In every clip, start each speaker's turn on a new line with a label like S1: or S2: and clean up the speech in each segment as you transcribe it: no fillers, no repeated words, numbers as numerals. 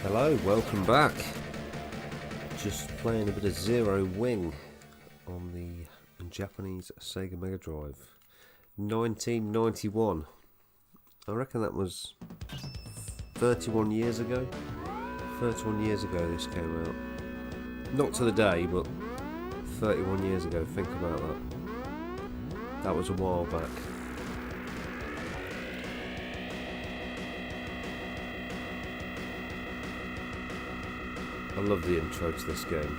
S1: Hello, welcome back. Just playing a bit of Zero Wing on the Japanese Sega Mega Drive. 1991. I reckon that was 31 years ago. 31 years ago this came out. Not to the day, but 31 years ago. Think about that. That was a while back. I love the intro to this game.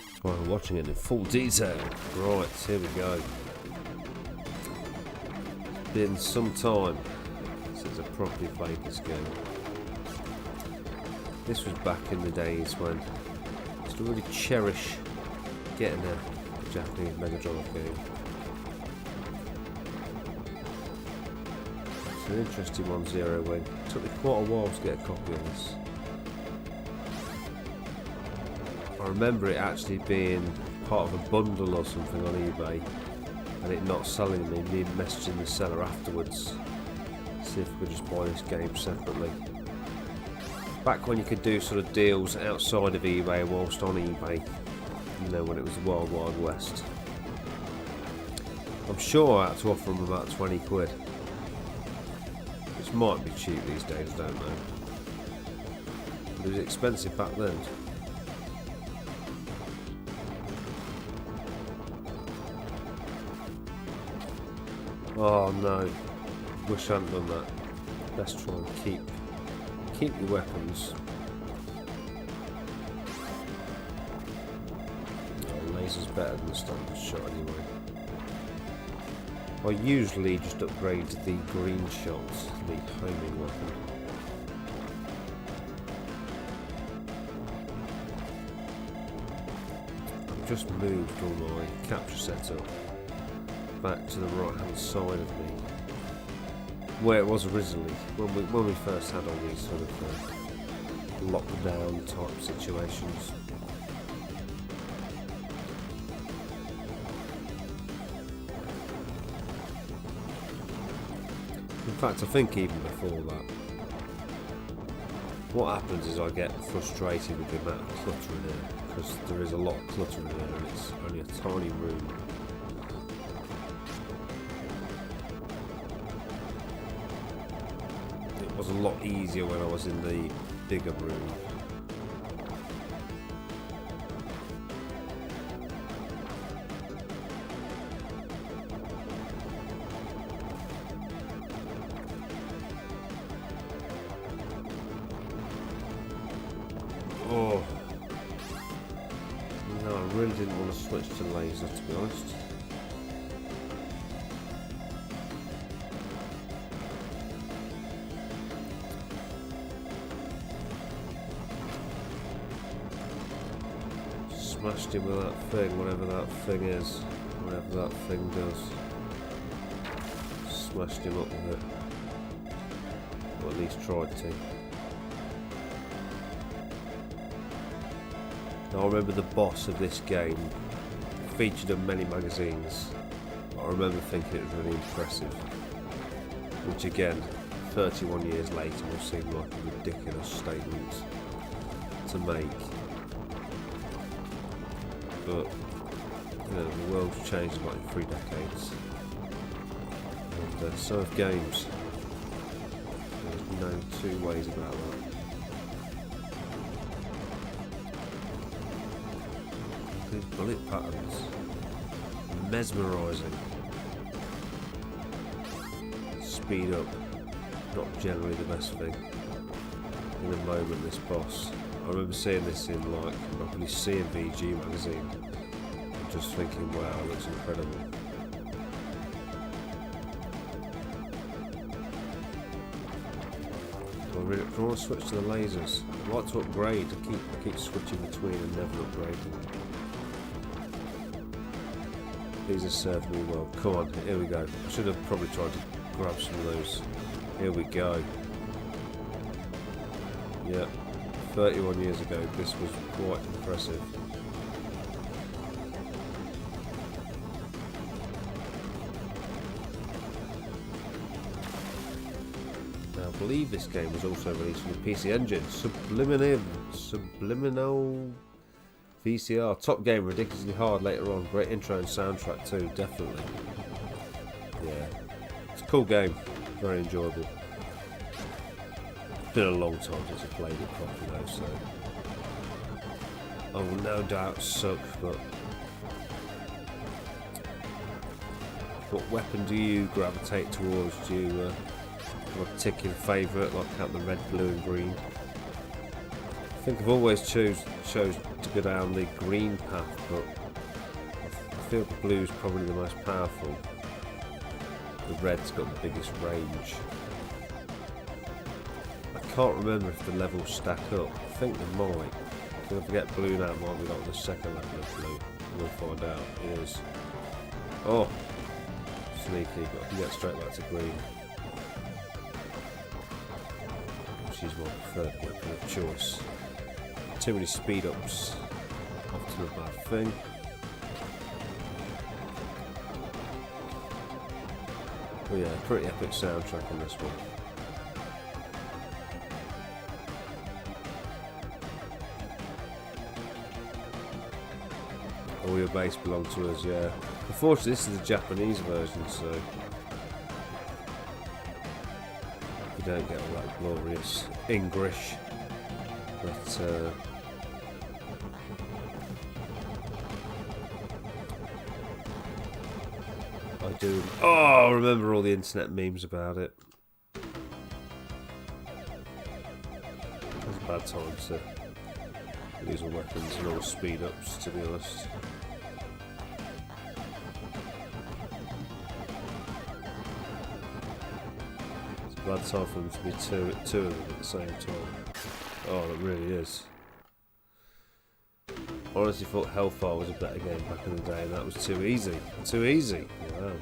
S1: That's why I'm watching it in full detail. Right, here we go. It's been some time since I properly played this game. This was back in the days when I used to really cherish getting a Japanese Mega Drive game. It's an interesting one, Zero Wing. It took me quite a while to get a copy of this. I remember it actually being part of a bundle or something on eBay and it not selling me messaging the seller afterwards, see if we could just buy this game separately. Back when you could do sort of deals outside of eBay whilst on eBay, you know, when it was the Wild Wild West. I'm sure I had to offer them about 20 quid. Which might be cheap these days, I don't know. But it was expensive back then. Oh no, wish I hadn't done that. Best try and keep your weapons. Oh, laser's better than the standard shot anyway. I usually just upgrade the green shot, the homing weapon. I've just moved all my capture setup back to the right hand side of me, where it was originally, when we first had all these sort of lockdown type situations. In fact, I think even before that, what happens is I get frustrated with the amount of clutter in here, because there is a lot of clutter in here and it's only a tiny room. It was a lot easier when I was in the bigger room. Oh no, I really didn't want to switch to laser, to be honest. Smashed him with that thing, whatever that thing is, whatever that thing does. Smashed him up with it. Or at least tried to. Now, I remember the boss of this game featured in many magazines. I remember thinking it was really impressive. Which again, 31 years later will seem like a ridiculous statement to make. But, you know, the world's changed in like 3 decades. And so have games. There's no two ways about that. These bullet patterns. Mesmerising. Speed up. Not generally the best thing. In a moment, this boss. I remember seeing this in like probably CMVG magazine and just thinking, wow, it looks incredible. Do I want to switch to the lasers? I'd like to upgrade. I keep switching between and never upgrading. These have served me well. Come on, here we go. I should have probably tried to grab some of those. Here we go. Yeah. 31 years ago, this was quite impressive. I believe this game was also released on the PC Engine. Subliminal VCR. Top game, ridiculously hard later on. Great intro and soundtrack too, definitely. Yeah. It's a cool game. Very enjoyable. It's been a long time since I played it properly though, so I will no doubt suck, but what weapon do you gravitate towards? Do you have a particular favourite, like out the red, blue and green? I think I've always chose to go down the green path, but I feel the blue is probably the most powerful. The red's got the biggest range. I can't remember if the levels stack up. I think they might. If I forget blue now, it might be like the second level of blue. We'll find out. It is. Oh! Sneaky, but I can get straight back to green. She's my preferred weapon of choice. Too many speed ups. Often a bad thing. But yeah, pretty epic soundtrack on this one. All your base belong to us, yeah. Unfortunately, this is the Japanese version, so you don't get all that glorious English. But I do. Oh, I remember all the internet memes about it. It's a bad time to use all weapons and all speed ups, to be honest. Bad time for them to be two of them at the same time. Oh, it really is. I honestly thought Hellfire was a better game back in the day, and that was too easy. Too easy. Wow.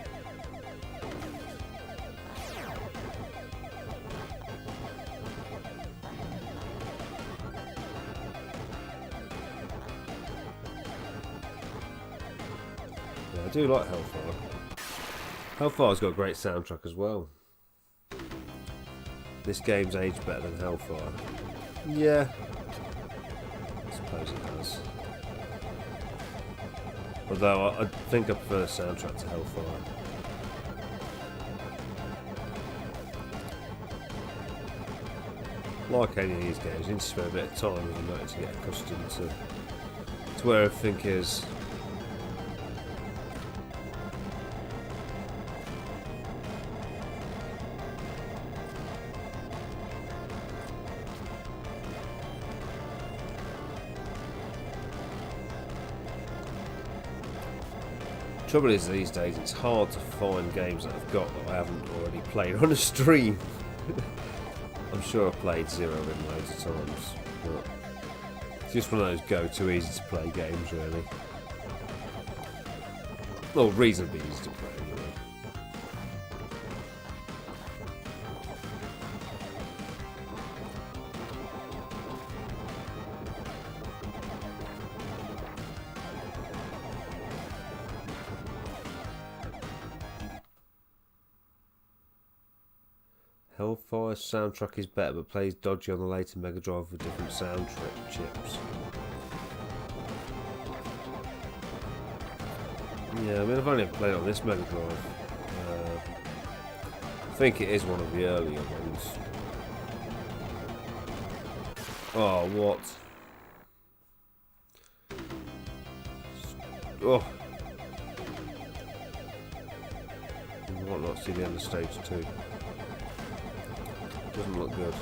S1: Yeah, I do like Hellfire. Hellfire's got a great soundtrack as well. This game's aged better than Hellfire. Yeah. I suppose it has. Although I think I prefer the soundtrack to Hellfire. Like any of these games, you need to spend a bit of time with them to get accustomed to where everything is. Trouble is, these days it's hard to find games that I've got that I haven't already played on a stream. I'm sure I've played Zero in loads of times, but it's just one of those go-to easy to play games, really. Well, reasonably easy to play, anyway. Hellfire's soundtrack is better, but plays dodgy on the later Mega Drive with different soundtrack chips. Yeah, I mean, I've only played it on this Mega Drive. I think it is one of the earlier ones. Oh, what? Oh! You might not see the end of stage 2. Doesn't look good.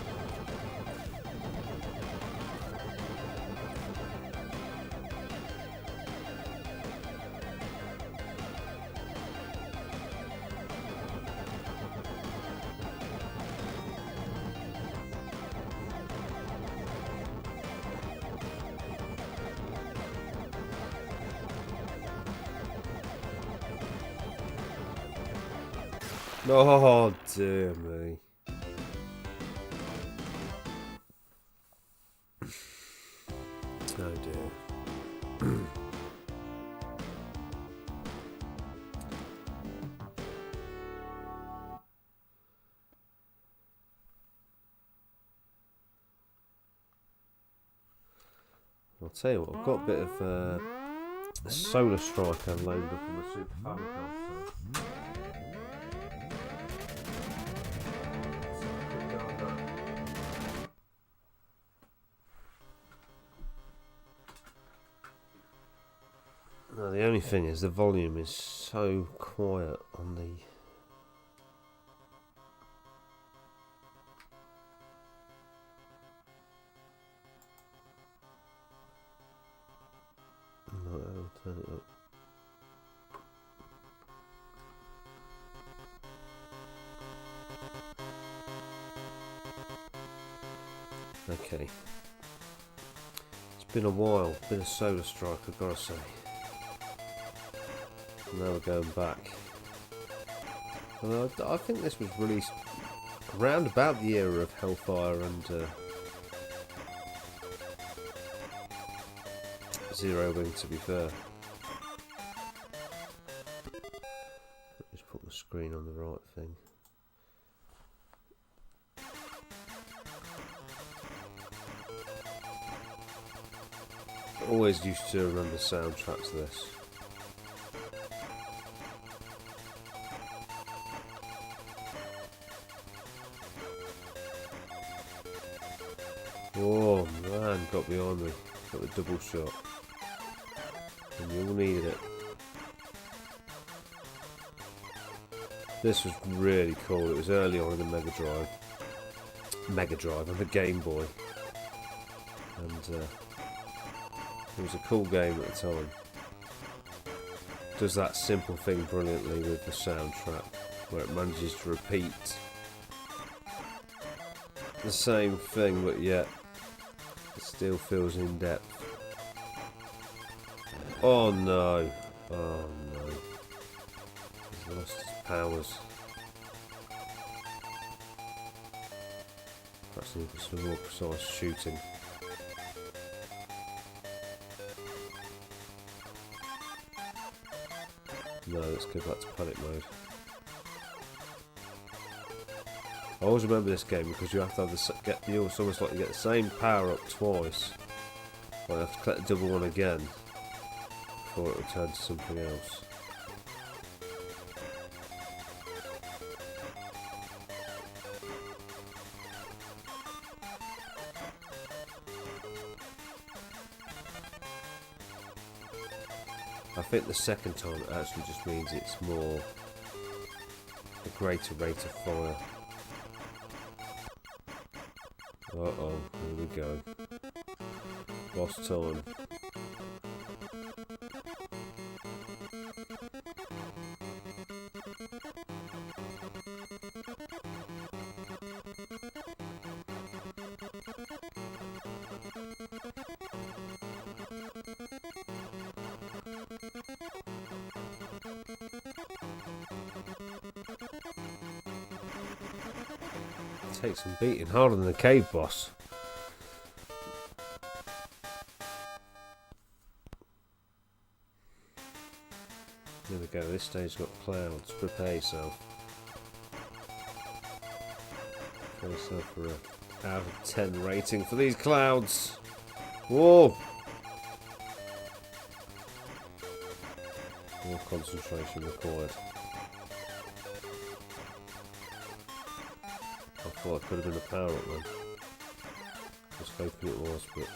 S1: Oh dear me. Oh dear. tell you what, I've got a bit of Solar Striker loaded up on the Super Famicom. Now the only thing is the volume is so quiet on the I'll turn it up. Okay. It's been a while, been a Solar Strike, I've got to say. Now we're going back. I think this was released around about the era of Hellfire and Zero Wing, to be fair. Just put my screen on the right thing. I always used to remember soundtracks to this. Oh man, got behind me. Got the double shot. And you all needed it. This was really cool. It was early on in the Mega Drive on the Game Boy. And it was a cool game at the time. Does that simple thing brilliantly with the soundtrack, where it manages to repeat the same thing, but yet it still feels in depth. Oh no! Oh no! He's lost his powers. Perhaps need some more precise shooting. No, let's go back to panic mode. I always remember this game because you have to have you almost like you get the same power up twice. But you have to collect the double one again before it returns to something else. I think the second time it actually just means it's more a greater rate of fire. Uh-oh, here we go. Lost time. Takes some beating harder than the cave boss. There we go, this stage got clouds. Prepare yourself. Prepare yourself for a out of 10 rating for these clouds. Whoa! More concentration required. I thought it could have been a power up then. Just hoping it was, but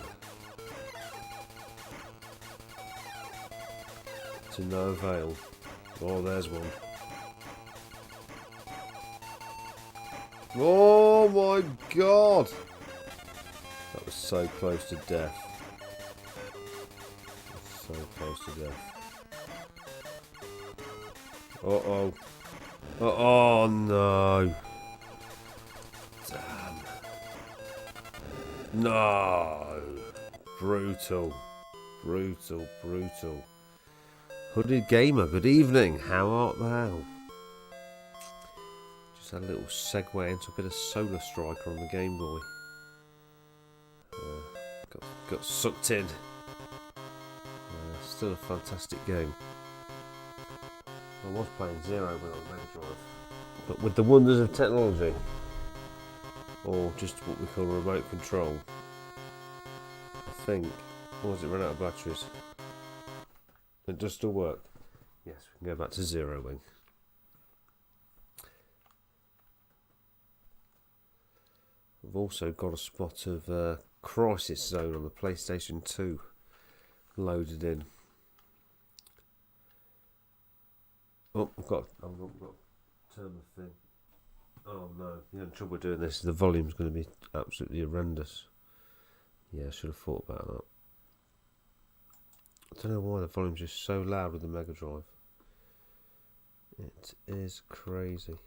S1: to no avail. Oh, there's one. Oh my god! That was so close to death. So close to death. Uh-oh. Oh no! Damn. No! Brutal. Brutal, brutal. Hooded Gamer, good evening. How art thou? Just a little segue into a bit of Solar Striker on the Game Boy. Got sucked in. Still a fantastic game. I was playing Zero Wing on Mega Drive, but with the wonders of technology, or just what we call remote control, I think Or has it run out of batteries? It does still work. Yes, we can go back to zeroing. We've also got a spot of Crisis Zone on the PlayStation 2 loaded in. Oh, I've got to turn the thing. Oh no, the only trouble with doing this is the volume's going to be absolutely horrendous. Yeah, I should have thought about that. I don't know why the volume's just so loud with the Mega Drive. It is crazy.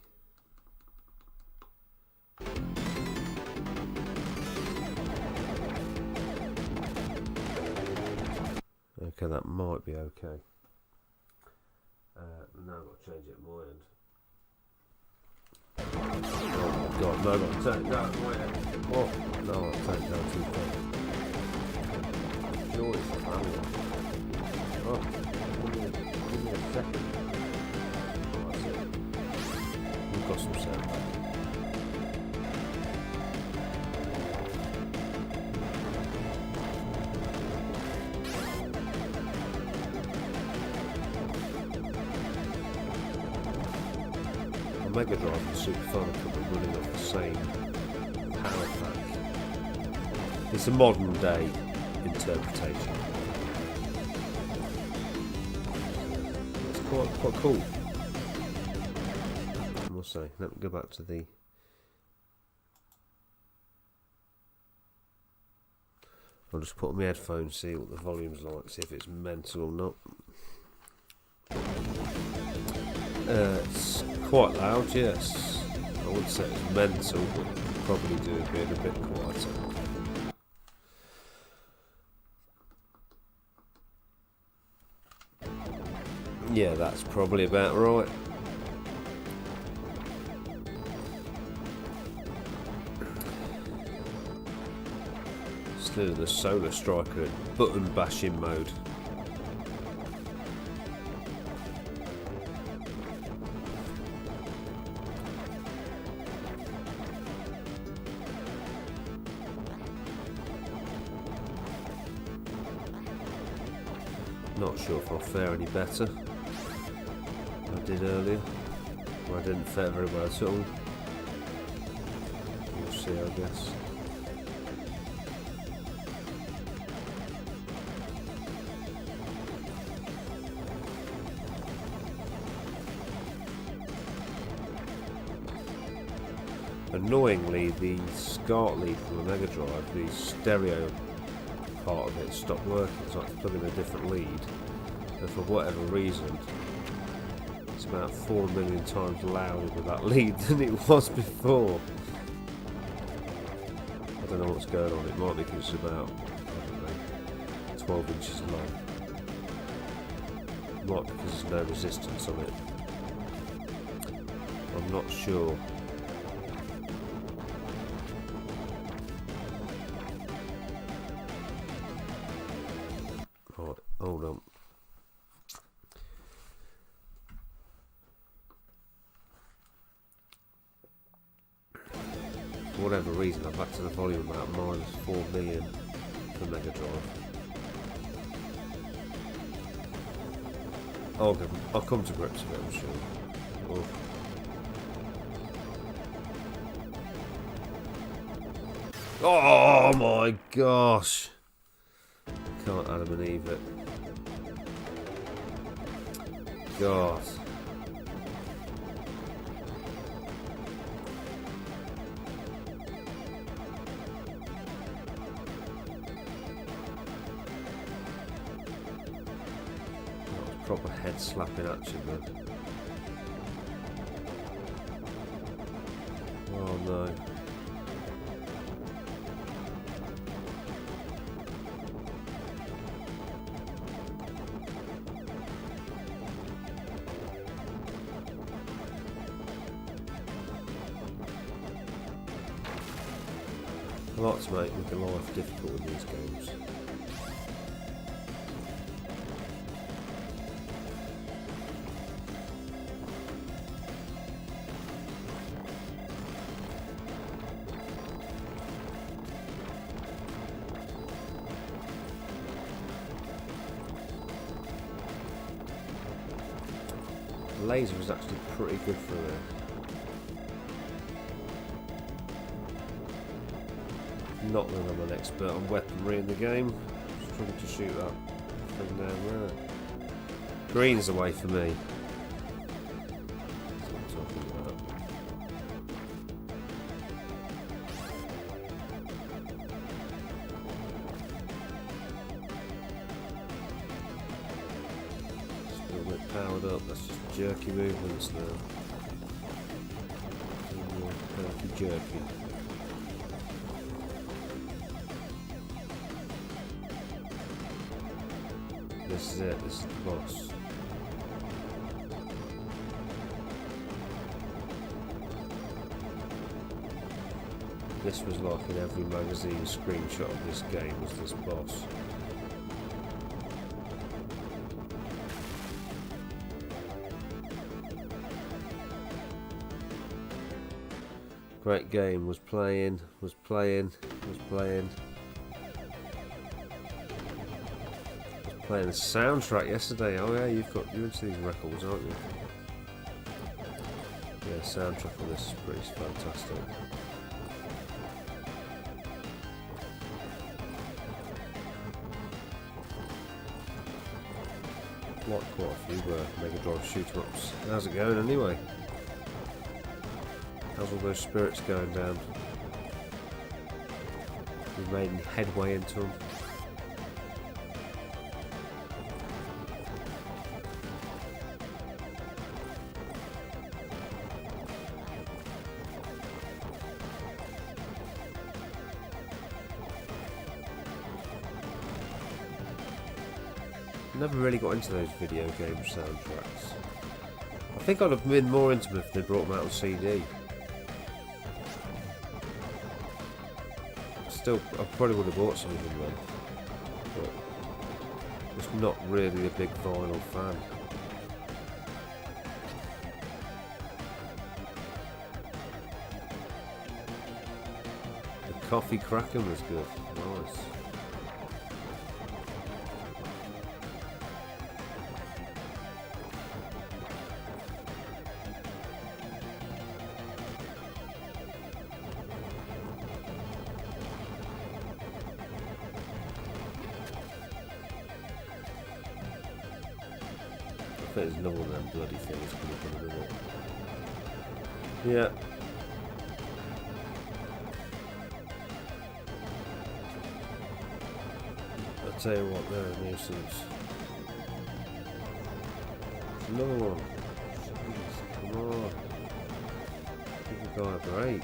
S1: Okay, that might be okay. Now I've got to change it at my end. Oh my god, no, I've got to turn it down at my end. Oh, no, I've turned it down too far. Joy is the manual. Oh, give me a second. Oh, that's it. We've got some sound back. The Mega Drive and Super Famicom are running off the same power pack. It's a modern day interpretation. It's quite cool, I must say. Let me go back to the... I'll just put on my headphones, see what the volume's like, see if it's mental or not. It's quite loud, yes. I wouldn't say it's mental, but probably do it being a bit quieter. Yeah, that's probably about right. Still in the Solar Striker button bashing mode. Not sure if I'll fare any better than I did earlier. Or I didn't fare very well at all. We'll see, I guess. Annoyingly, the SCART lead from the Mega Drive, the stereo part of it, stopped working, so I had to plug in a different lead, and for whatever reason it's about 4 million times louder with that lead than it was before. I don't know what's going on. It might be because it's about, I don't know, 12 inches long. It might be because there's no resistance on it. I'm not sure. Right, hold on. For whatever reason, I've had to the volume about -4 million for Mega Drive. I'll come to grips with it, I'm sure. Oh my gosh! Can't Adam and Eve it. God. Proper head slapping action, man. Oh no. I like to make the life difficult in these games. Laser is actually pretty good for it. Not that I'm an expert on weaponry in the game. Struggle to shoot that thing down there. Green's the way for me. That's what I'm talking about. Still a bit powered up. That's just jerky movements now. Jerky. This is it, this is the boss. This was like in every magazine screenshot of this game was this boss. Great game, was playing. Playing the soundtrack yesterday. Oh yeah, you're into these records, aren't you? Yeah, soundtrack on this is pretty fantastic. Like quite a few Mega Drive shoot-em-ups. How's it going anyway? How's all those spirits going down? You've made any headway into them? Never really got into those video game soundtracks. I think I'd have been more into them if they brought them out on CD. Still, I probably would have bought some of them then, but just not really a big vinyl fan. The Coffee Kraken was good, nice. There's another one of them bloody things coming up in a minute. Yeah. I'll tell you what, they're a nuisance. There's another one. Jeez, come on. Give the guy a break.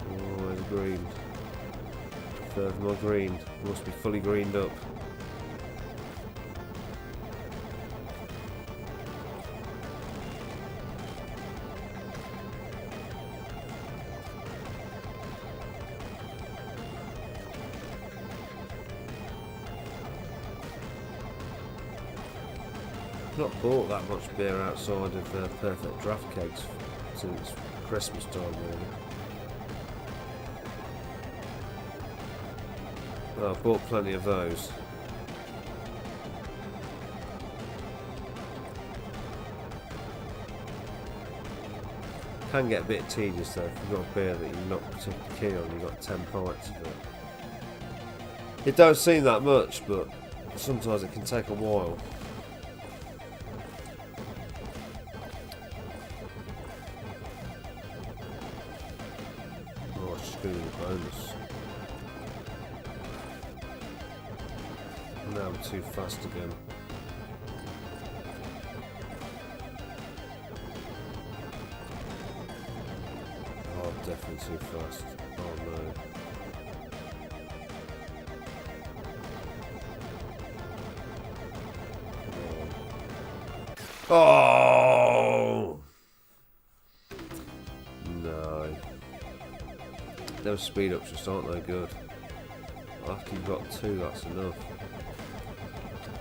S1: Oh, there's green. Further more green. Must be fully greened up. I've not bought that much beer outside of Perfect Draft Kegs since Christmas time, really. Well, I've bought plenty of those. Can get a bit tedious though if you've got a beer that you're not particularly keen on, you've got 10 pints of it. It don't seem that much, but sometimes it can take a while. Oh, it's just going to be a bonus. Now I'm too fast again. Oh, I'm definitely too fast. Oh no. Oh no. Those speed ups just aren't no good. After you've got two, that's enough.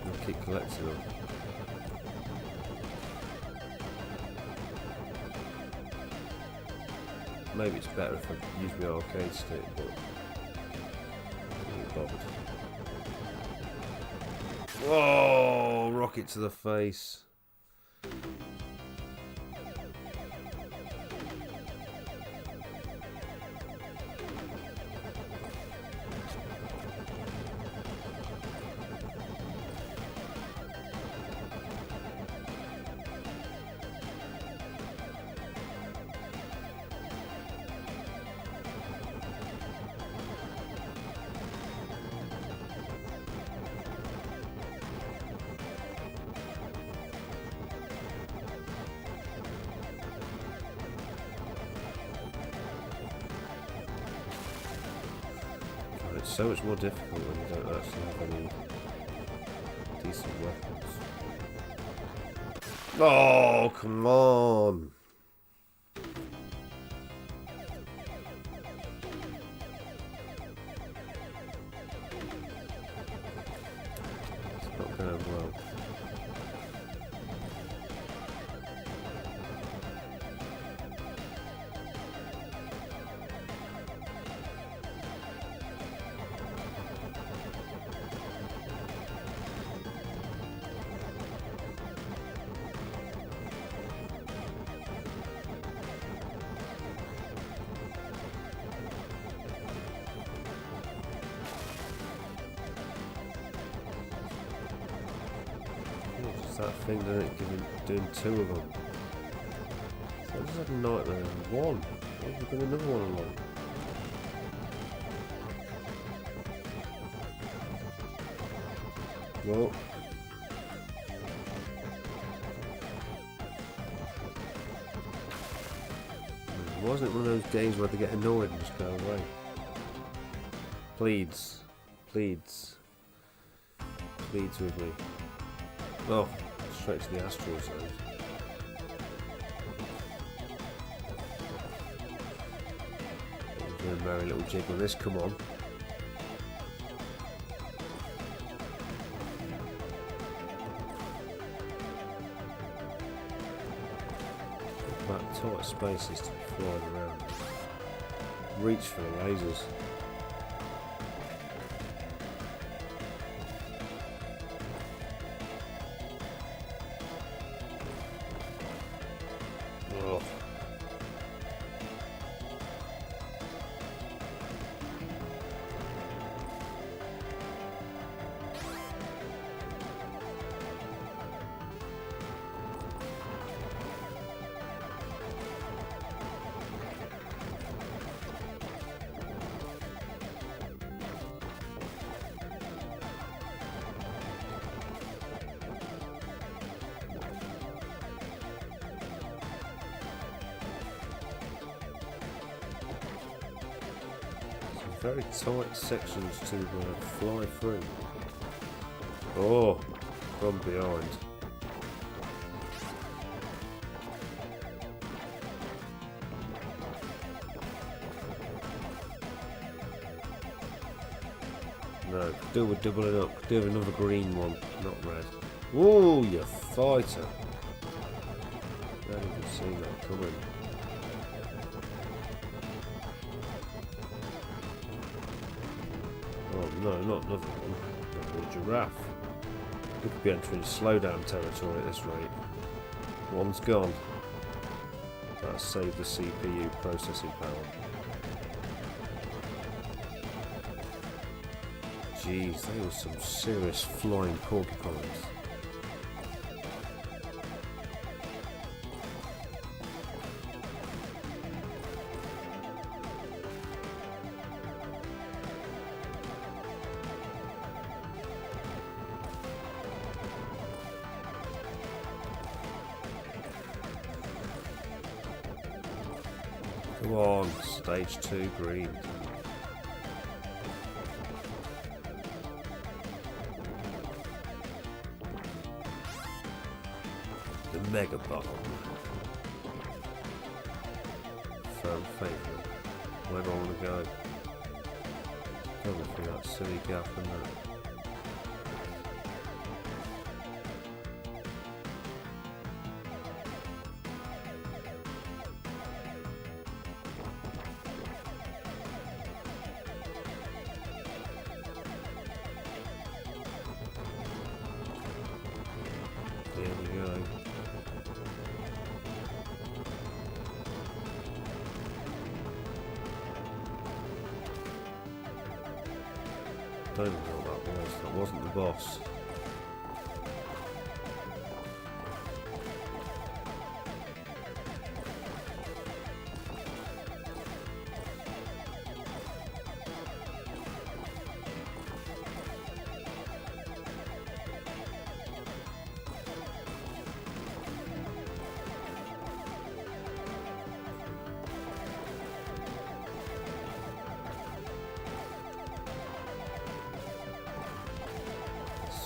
S1: I'll keep collecting them. Maybe it's better if I use my arcade stick, but I'm not bothered. Oh, rocket to the face. It's so much more difficult when you don't actually have any decent weapons. Oh, come on! It's not going well. That thing didn't give him doing two of them. So I just had a nightmare of one. What have we got another one along? Well, wasn't it one of those games where they get annoyed and just go away? Pleads, pleads, pleads with me. Oh, straight to the astral zone. Doing a merry little jig on this, come on. That tight spaces to be flying around. Reach for the lasers. Oh. Very tight sections to fly through. Oh, from behind. No, do with doubling up. Do with another green one, not red. Whoa, you fighter! I didn't even see that coming. Oh no, not another one. A giraffe. We could be entering slowdown territory at this rate. One's gone. That saved the CPU processing power. Jeez, they were some serious flying porcupines. Come on, stage 2 green. The Mega Bomb. Fan favourite. Where do I want to go? Probably through that silly gap and that. Here we go. Don't even know what that was. That wasn't the boss.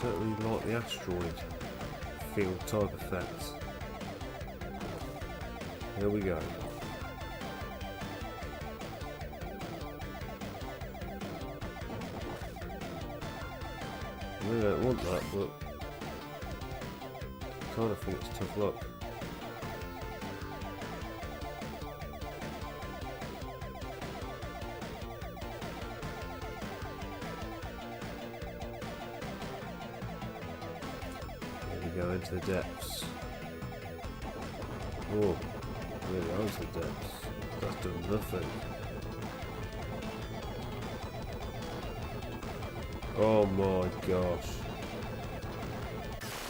S1: Certainly like the asteroid field type effect. Here we go. We don't want that, but I kind of think it's tough luck. Go into the depths. Oh, really goes the depths. That's done nothing. Oh my gosh.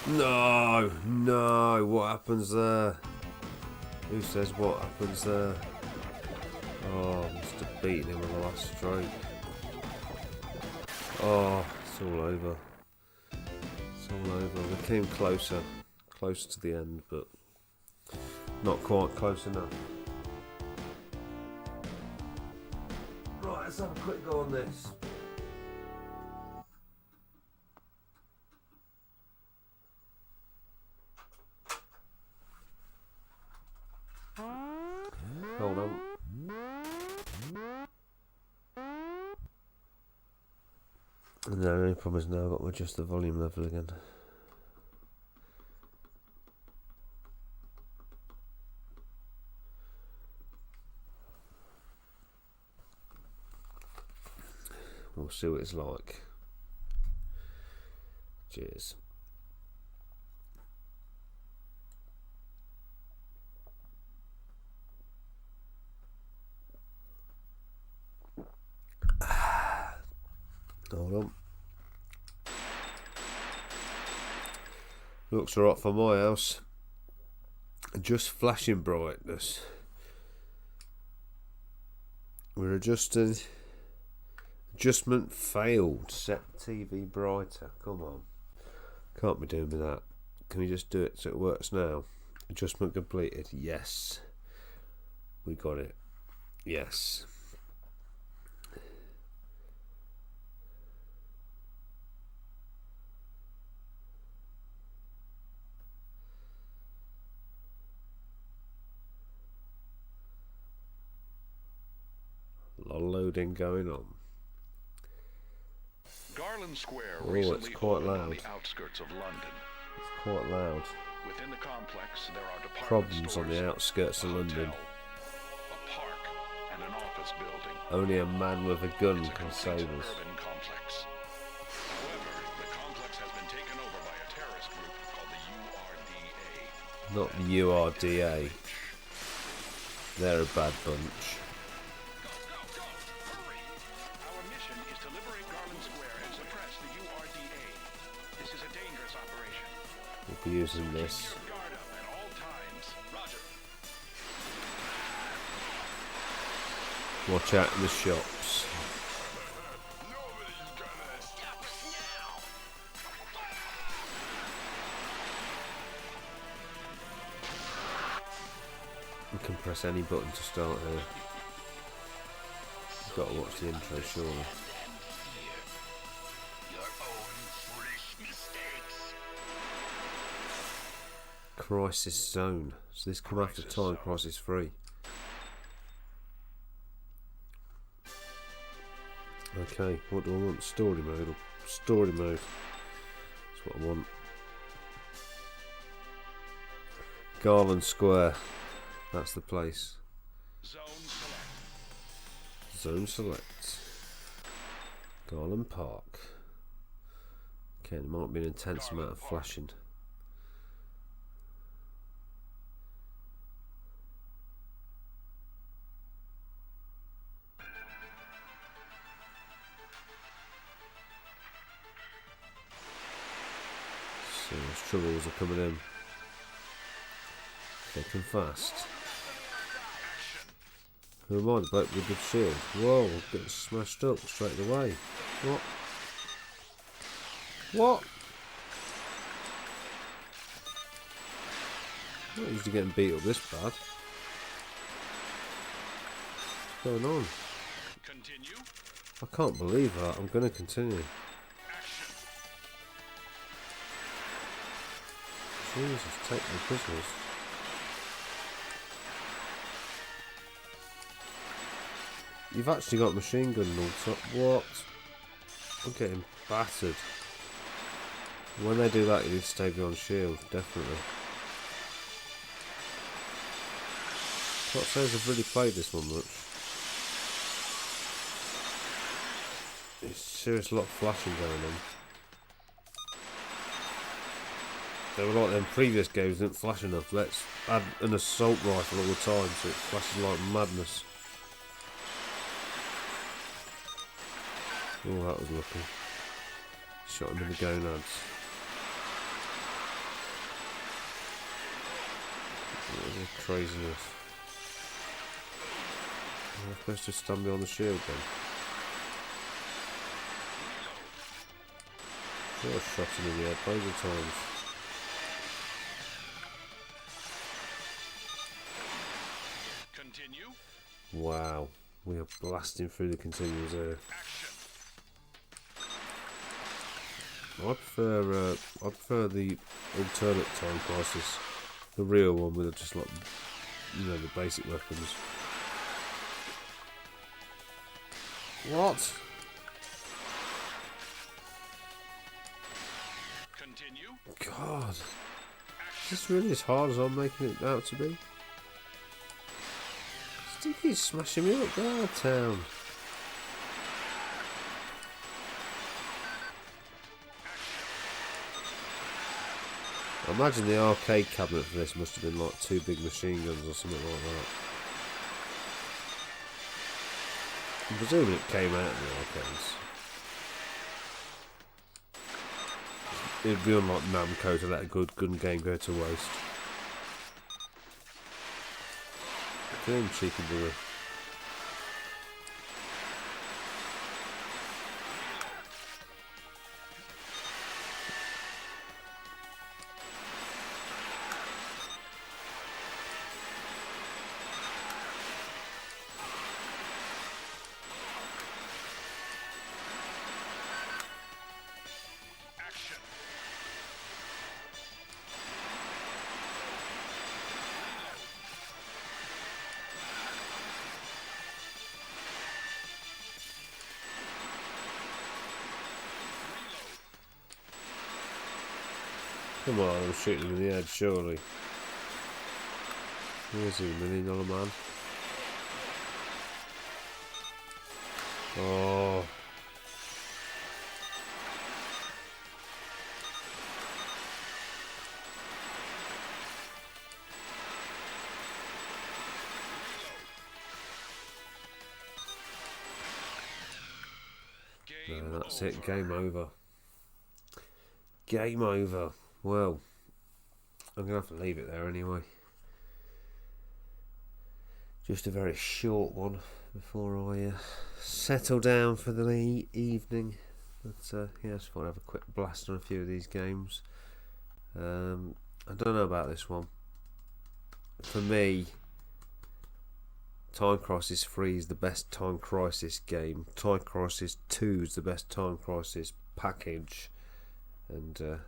S1: No, no, what happens there? Who says what happens there? Oh, I must have beaten him on the last stroke. Oh, it's all over. All over. We came closer to the end, but not quite close enough. Right, let's have a quick go on this. Hold on. And the only problem is now I've got to adjust the volume level again. We'll see what it's like. Cheers. Hold on. Looks alright for my house. Just flashing brightness. We're adjusting. Adjustment failed. Set TV brighter. Come on. Can't be doing with that. Can we just do it so it works now? Adjustment completed. Yes. We got it. Yes. A lot of loading going on.
S2: Garland Square
S1: It's quite loud.
S2: on the outskirts of London.
S1: It's quite loud.
S2: Within the complex, there are department
S1: Problems
S2: stores,
S1: on the outskirts of
S2: a
S1: London.
S2: hotel, a park, and an office building.
S1: Only a man with a gun
S2: It's a
S1: can
S2: complete
S1: save us.
S2: urban complex. However, the complex has been taken over by a terrorist group called the URDA.
S1: Not the URDA. They're a bad bunch.
S2: Hurry! Our mission is to liberate Garland Square and suppress the URDA. This is a dangerous operation.
S1: We'll be using this.
S2: Keep your guard up at all times. Roger.
S1: Watch out in the shops. You can press any button to start here. You've got to watch the intro, surely. Crisis Zone. So this come after Time Crisis 3. Okay, what do I want? Story mode. Story mode. That's what I want. Garland Square. That's the place.
S2: Zone select.
S1: Zone select. Garland Park. Okay, there might be an intense amount of flashing. Those troubles are coming in thick and fast. Who am I? The bloke with the shield. Whoa, getting smashed up straight away. What? What? I'm not usually getting beat up this bad. What's going on?
S2: Continue.
S1: I can't believe that. I'm going to continue. Jesus, take the prisoners. You've actually got machine gun all top. What? I'm getting battered. When they do that, you need to stay beyond shield, definitely. Can't say I've really played this one much. There's serious lot of flashing going on. They were like them previous games, didn't flash enough. Let's add an assault rifle all the time so it flashes like madness. Oh, that was lucky. Shot him in the gonads. What a craziness. I'm supposed to stand behind the shield then. I shot him in the head loads of times.
S2: Continue.
S1: Wow, we are blasting through the continues here. I prefer the alternate time crisis, the real one with just like, you know, the basic weapons. What?
S2: Continue.
S1: God, is this really as hard as I'm making it out to be? Stinky's smashing me up there, town. I imagine the arcade cabinet for this must have been like 2 big machine guns or something like that. I'm presuming it came out in the arcades. It'd be unlike Namco to let a good gun game go to waste. Look at him, cheeky boy. Come on, I'm shooting him in the head, surely. Where's he, $1 million man? Oh. No, that's it, game over. Game over. Well, I'm going to have to leave it there anyway. Just a very short one before I settle down for the evening. But yeah, I just thought I'd have a quick blast on a few of these games. I don't know about this one. For me, Time Crisis 3 is the best Time Crisis game. Time Crisis 2 is the best Time Crisis package. And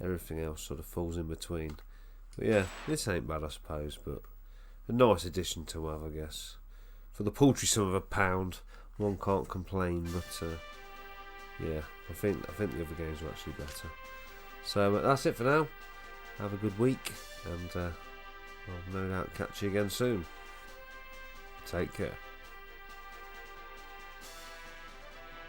S1: everything else sort of falls in between. But yeah, this ain't bad, I suppose, but a nice addition to have, I guess. For the paltry sum of £1, one can't complain. But yeah, I think the other games are actually better. So that's it for now. Have a good week, and I'll no doubt catch you again soon. Take care.